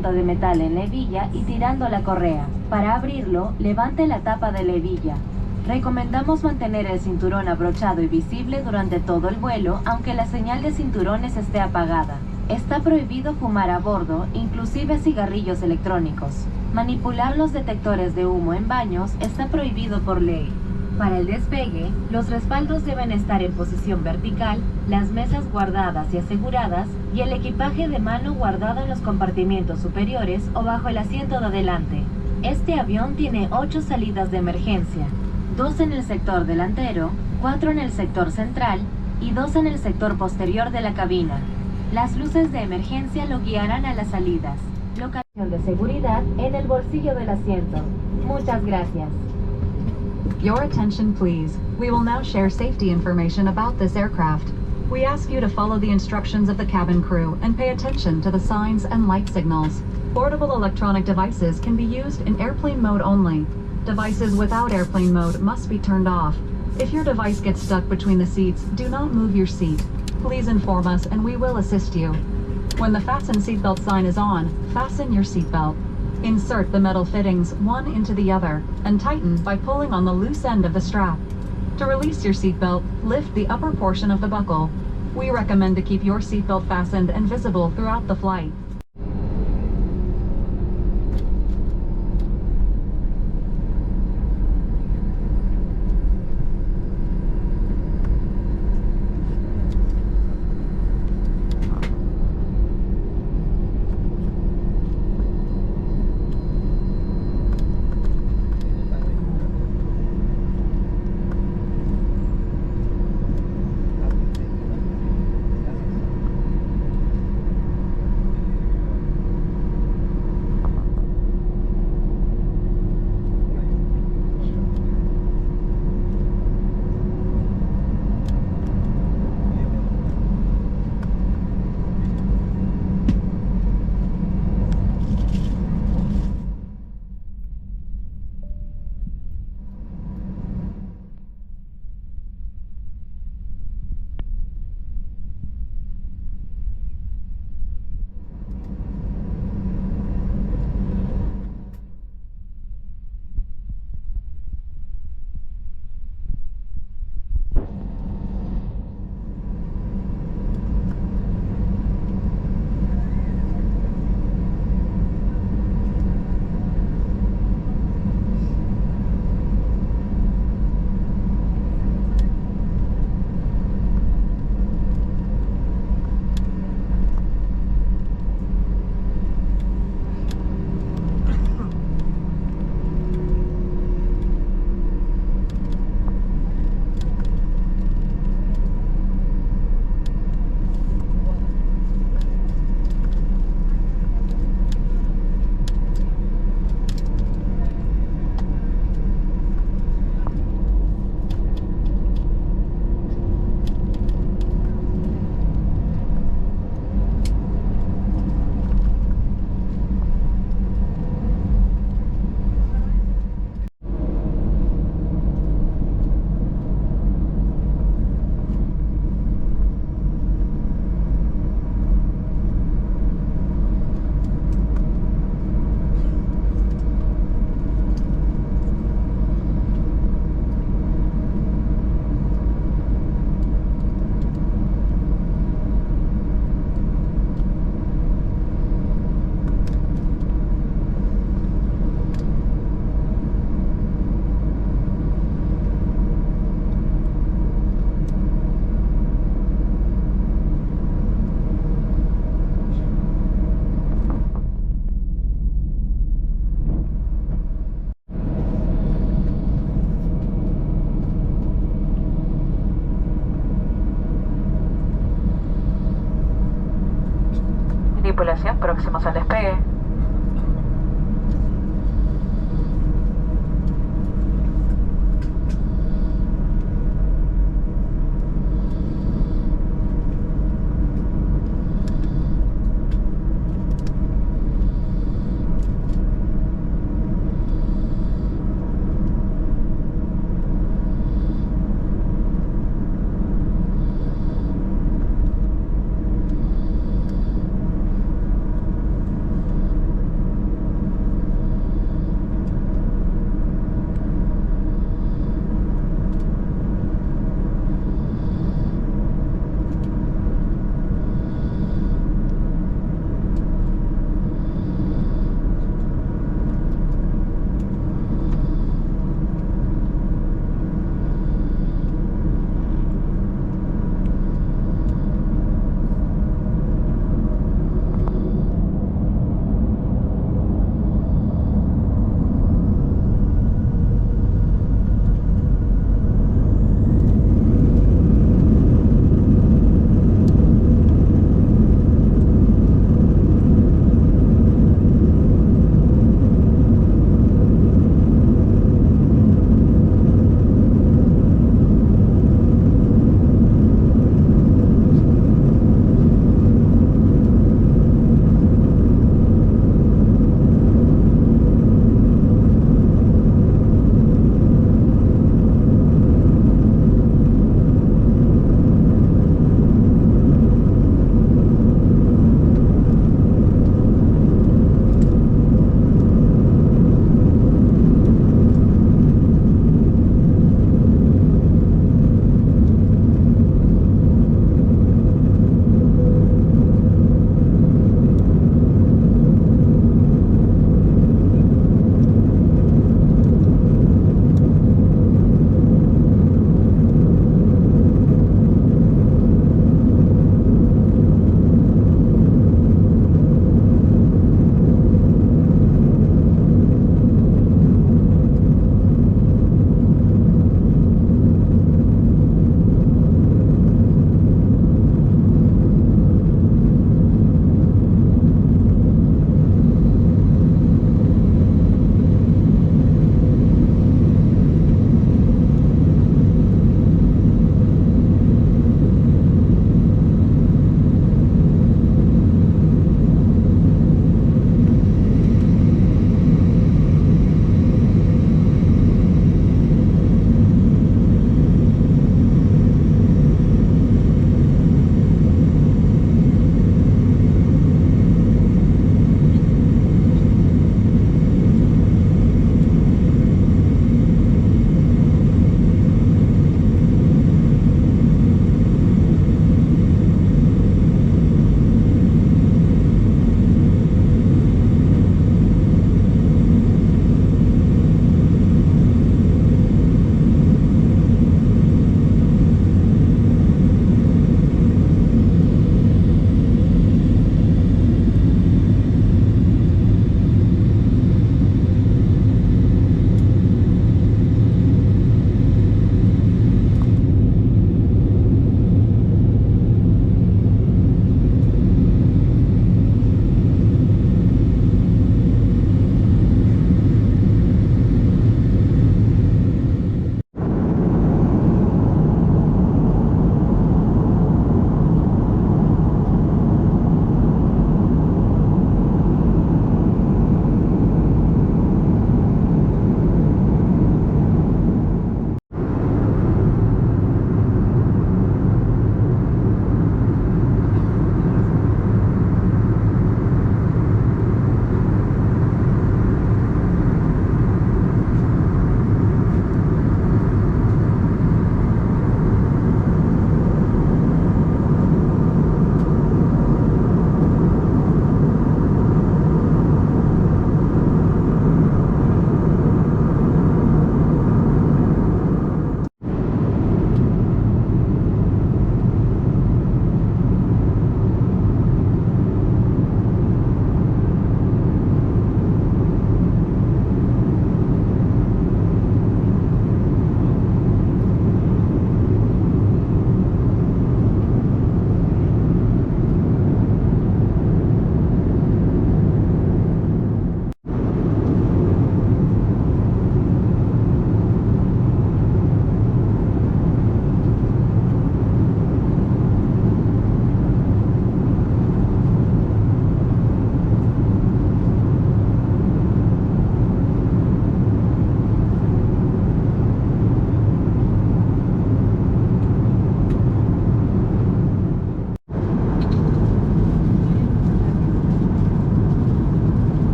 punta de metal en la hebilla y tirando la correa. Para abrirlo, levante la tapa de la hebilla. Recomendamos mantener el cinturón abrochado y visible durante todo el vuelo, aunque la señal de cinturones esté apagada. Está prohibido fumar a bordo, inclusive cigarrillos electrónicos. Manipular los detectores de humo en baños está prohibido por ley. Para el despegue, los respaldos deben estar en posición vertical, las mesas guardadas y aseguradas, y el equipaje de mano guardado en los compartimientos superiores o bajo el asiento de adelante. Este avión tiene 8 salidas de emergencia, 2 en el sector delantero, 4 en el sector central y 2 en el sector posterior de la cabina. Las luces de emergencia lo guiarán a las salidas. Locación de seguridad en el bolsillo del asiento. Muchas gracias. Your attention, please. We will now share safety information about this aircraft. We ask you to follow the instructions of the cabin crew and pay attention to the signs and light signals. Portable electronic devices can be used in airplane mode only. Devices without airplane mode must be turned off. If your device gets stuck between the seats, do not move your seat. Please inform us and we will assist you. When the fasten seatbelt sign is on, fasten your seatbelt. Insert the metal fittings one into the other and tighten by pulling on the loose end of the strap. To release your seatbelt, lift the upper portion of the buckle. We recommend to keep your seatbelt fastened and visible throughout the flight. Tripulación, próximos al despegue.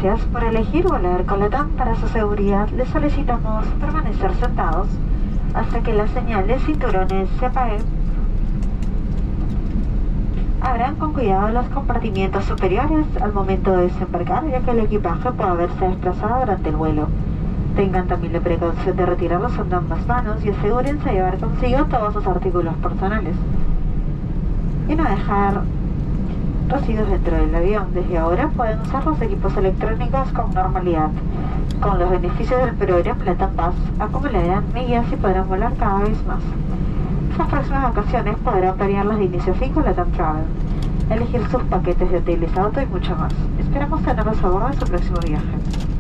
Gracias por elegir volar con LATAM. Para su seguridad, les solicitamos permanecer sentados hasta que la señal de cinturones se apague. Abran con cuidado los compartimientos superiores al momento de desembarcar, ya que el equipaje puede haberse desplazado durante el vuelo. Tengan también la precaución de retirarlos con ambas manos y asegúrense de llevar consigo todos sus artículos personales. Y no dejar residuos dentro del avión. Desde ahora pueden usar los equipos electrónicos con normalidad. Con los beneficios del programa LATAM Pass, acumularán millas y podrán volar cada vez más. En las próximas ocasiones podrán variarlas de inicio a fin con LATAM Travel, elegir sus paquetes de hoteles, auto y mucho más. Esperamos tenerlos a bordo en su próximo viaje.